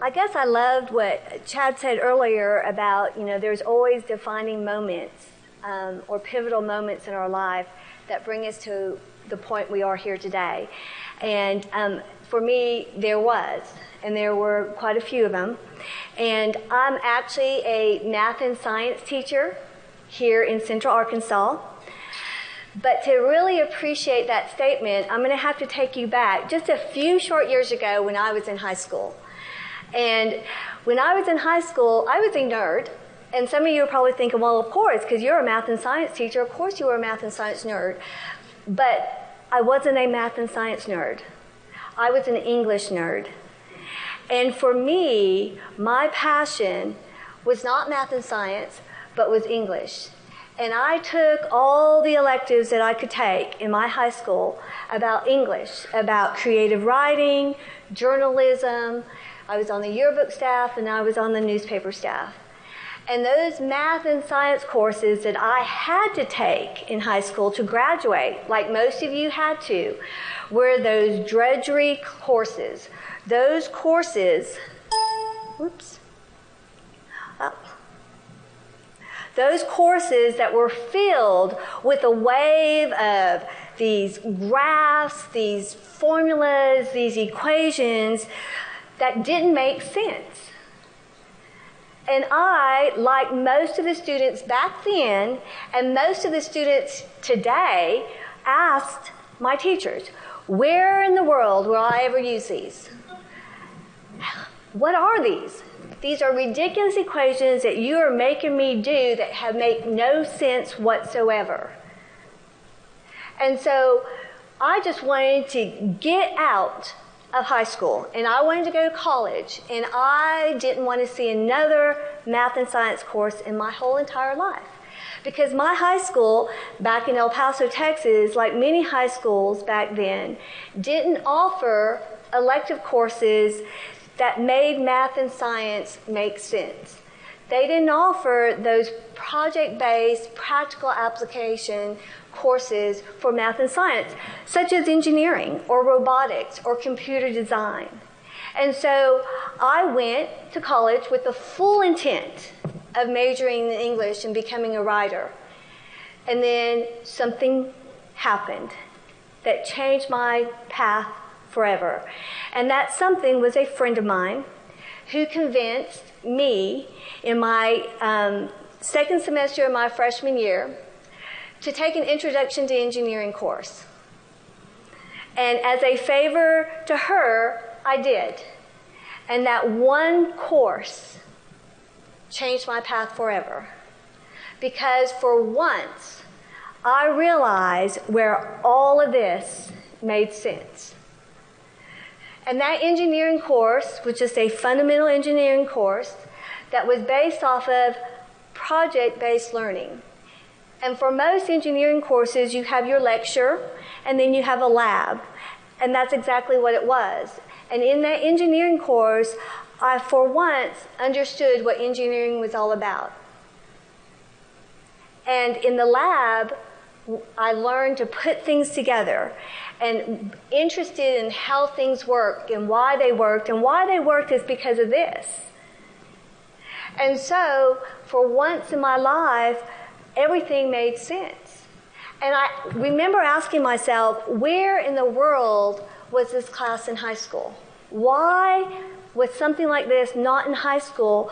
I guess I loved what Chad said earlier about, there's always defining moments or pivotal moments in our life that bring us to the point we are here today. And for me, there was, and there were quite a few of them. And I'm actually a math and science teacher here in Central Arkansas. But to really appreciate that statement, I'm going to have to take you back just a few short years ago when I was in high school. And when I was in high school, I was a nerd. And some of you are probably thinking, well, of course, because you're a math and science teacher, of course you were a math and science nerd. But I wasn't a math and science nerd. I was an English nerd. And for me, my passion was not math and science, but was English. And I took all the electives that I could take in my high school about English, about creative writing, journalism. I was on the yearbook staff and I was on the newspaper staff. And those math and science courses that I had to take in high school to graduate, like most of you had to, were those drudgery courses. Those courses, those courses that were filled with a wave of these graphs, these formulas, these equations that didn't make sense. And I, like most of the students back then, and most of the students today, asked my teachers, where in the world will I ever use these? What are these? These are ridiculous equations that you are making me do that make no sense whatsoever. And so I just wanted to get out of high school, and I wanted to go to college, and I didn't want to see another math and science course in my whole entire life. Because my high school back in El Paso, Texas, like many high schools back then, didn't offer elective courses that made math and science make sense. They didn't offer those project-based, practical application courses for math and science, such as engineering or robotics or computer design. And so I went to college with the full intent of majoring in English and becoming a writer. And then something happened that changed my path forever. And that something was a friend of mine who convinced me in my second semester of my freshman year to take an Introduction to Engineering course. And as a favor to her, I did. And that one course changed my path forever. Because for once, I realized where all of this made sense. And that engineering course was just a fundamental engineering course that was based off of project-based learning. And for most engineering courses, you have your lecture, and then you have a lab. And that's exactly what it was. And in that engineering course, I, for once, understood what engineering was all about. And in the lab, I learned to put things together and interested in how things work and why they worked. And why they worked is because of this. And so, for once in my life, everything made sense. And I remember asking myself, where in the world was this class in high school? Why was something like this not in high school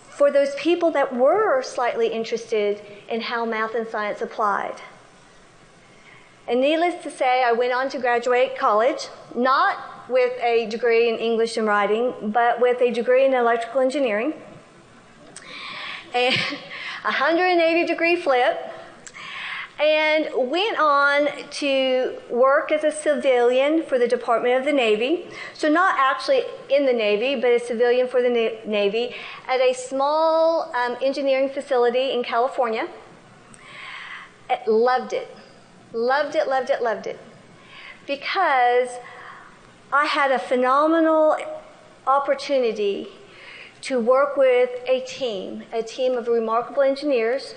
for those people that were slightly interested in how math and science applied? And needless to say, I went on to graduate college, not with a degree in English and writing, but with a degree in electrical engineering. And 180-degree flip, and went on to work as a civilian for the Department of the Navy. So not actually in the Navy, but a civilian for the Navy at a small engineering facility in California. Loved it. Loved it, loved it, loved it. Because I had a phenomenal opportunity to work with a team of remarkable engineers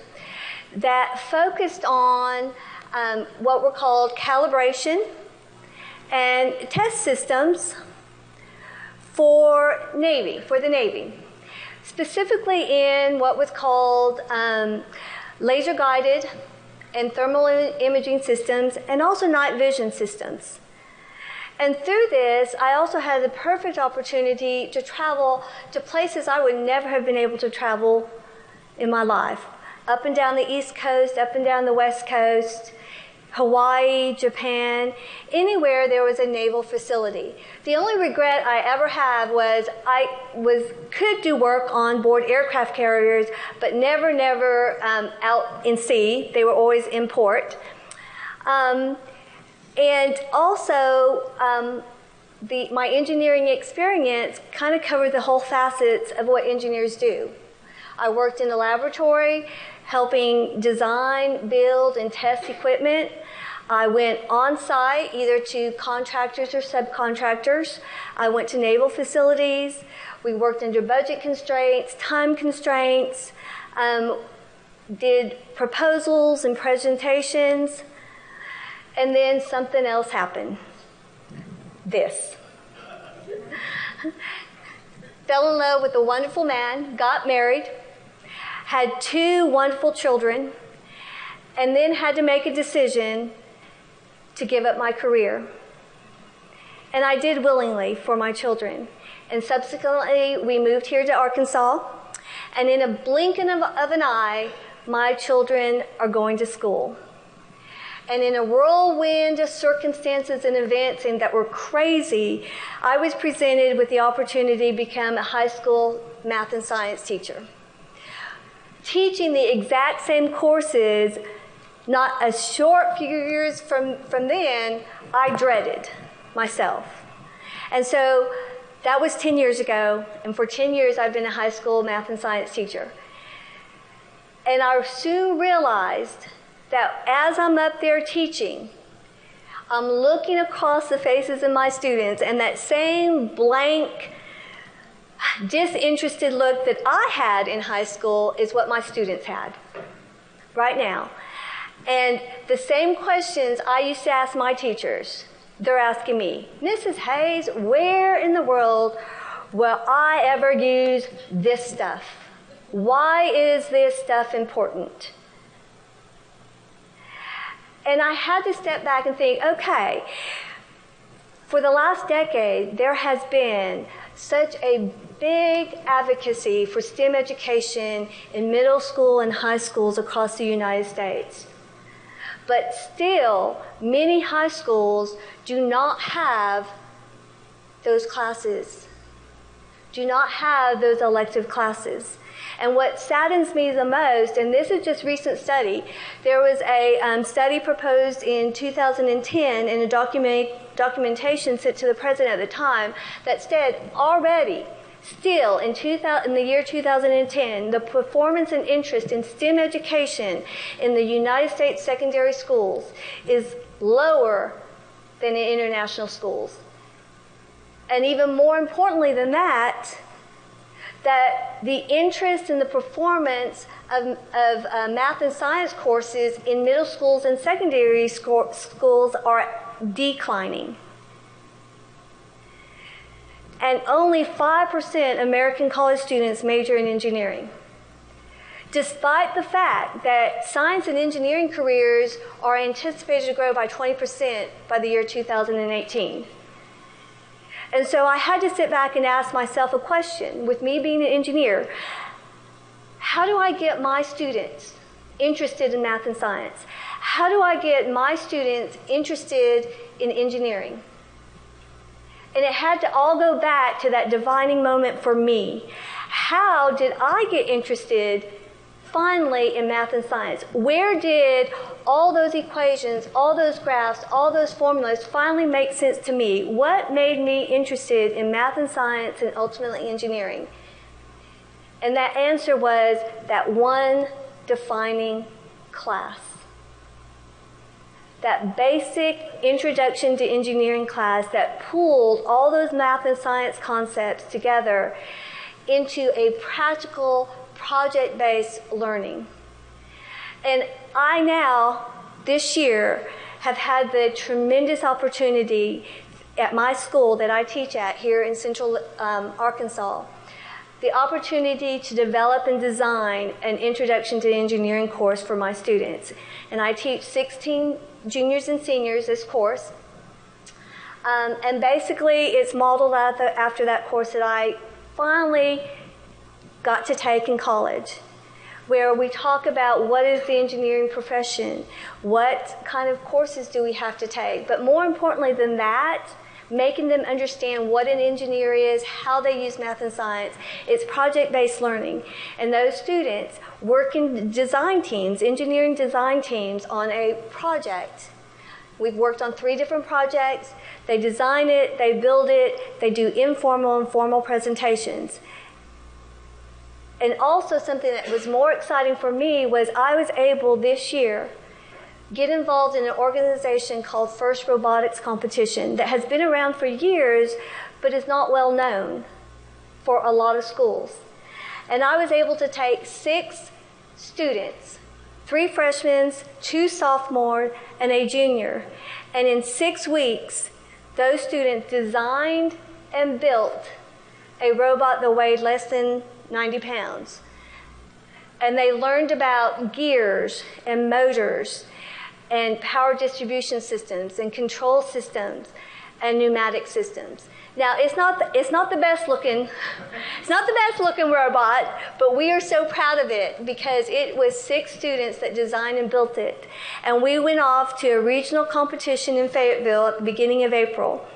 that focused on what were called calibration and test systems for the Navy, specifically in what was called laser-guided and thermal imaging systems, and also night vision systems. And through this, I also had the perfect opportunity to travel to places I would never have been able to travel in my life. Up and down the East Coast, up and down the West Coast, Hawaii, Japan, anywhere there was a naval facility. The only regret I ever had was could do work on board aircraft carriers, but never out in sea. They were always in port. And also, my engineering experience kind of covered the whole facets of what engineers do. I worked in the laboratory, helping design, build, and test equipment. I went on site either to contractors or subcontractors. I went to naval facilities. We worked under budget constraints, time constraints, did proposals and presentations, and then something else happened. This. Fell in love with a wonderful man, got married, had 2 wonderful children, and then had to make a decision to give up my career. And I did willingly for my children. And subsequently, we moved here to Arkansas, and in a blink of an eye, my children are going to school. And in a whirlwind of circumstances and events that were crazy, I was presented with the opportunity to become a high school math and science teacher. Teaching the exact same courses, not a short few years from then, I dreaded myself. And so that was 10 years ago, and for 10 years I've been a high school math and science teacher. And I soon realized that as I'm up there teaching, I'm looking across the faces of my students, and that same blank, disinterested look that I had in high school is what my students had right now. And the same questions I used to ask my teachers, they're asking me, Mrs. Hays, where in the world will I ever use this stuff? Why is this stuff important? And I had to step back and think, okay, for the last decade, there has been such a big advocacy for STEM education in middle school and high schools across the United States. But still, many high schools do not have those classes, do not have those elective classes. And what saddens me the most, and this is just recent study, there was a study proposed in 2010 in a documentation sent to the president at the time that said already, still in the year 2010, the performance and interest in STEM education in the United States secondary schools is lower than in international schools. And even more importantly than that, that the interest in the performance of math and science courses in middle schools and secondary schools are declining. And only 5% American college students major in engineering, despite the fact that science and engineering careers are anticipated to grow by 20% by the year 2018. And so I had to sit back and ask myself a question. With me being an engineer, how do I get my students interested in math and science? How do I get my students interested in engineering? And it had to all go back to that divining moment for me. How did I get interested finally in math and science? Where did all those equations, all those graphs, all those formulas finally make sense to me? What made me interested in math and science and ultimately engineering? And that answer was that one defining class. That basic introduction to engineering class that pooled all those math and science concepts together into a practical, project-based learning. And I now, this year, have had the tremendous opportunity at my school that I teach at here in Central Arkansas, the opportunity to develop and design an Introduction to Engineering course for my students. And I teach 16 juniors and seniors this course. And basically, it's modeled after that course that I finally got to take in college, where we talk about what is the engineering profession, what kind of courses do we have to take, but more importantly than that, making them understand what an engineer is, how they use math and science. It's project-based learning. And those students work in design teams, engineering design teams on a project. We've worked on 3 different projects. They design it, they build it, they do informal and formal presentations. And also something that was more exciting for me was I was able this year get involved in an organization called First Robotics Competition that has been around for years but is not well known for a lot of schools. And I was able to take 6 students, 3 freshmen, 2 sophomores, and a junior. And in 6 weeks, those students designed and built a robot that weighed less than 90 pounds. And they learned about gears and motors and power distribution systems and control systems and pneumatic systems. Now, it's not the best looking robot, but we are so proud of it because it was 6 students that designed and built it. And we went off to a regional competition in Fayetteville at the beginning of April.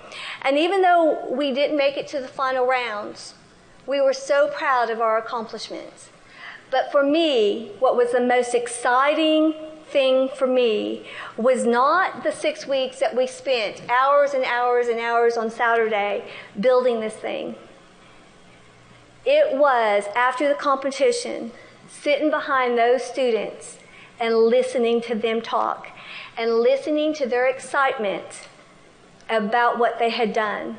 And even though we didn't make it to the final rounds, we were so proud of our accomplishments. But for me, what was the most exciting thing for me was not the 6 weeks that we spent hours and hours and hours on Saturday building this thing. It was, after the competition, sitting behind those students and listening to them talk and listening to their excitement about what they had done,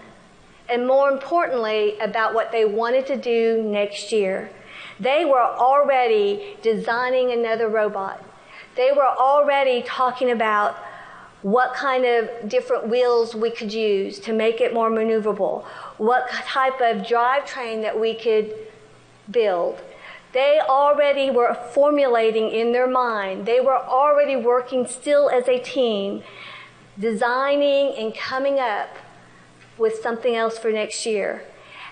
and more importantly, about what they wanted to do next year. They were already designing another robot. They were already talking about what kind of different wheels we could use to make it more maneuverable, what type of drivetrain that we could build. They already were formulating in their mind. They were already working still as a team, designing and coming up with something else for next year.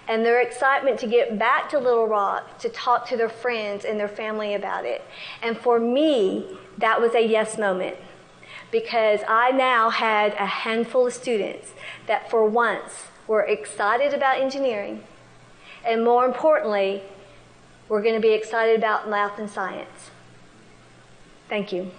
And their excitement to get back to Little Rock to talk to their friends and their family about it. And for me, that was a yes moment, because I now had a handful of students that for once were excited about engineering, and more importantly, were going to be excited about math and science. Thank you.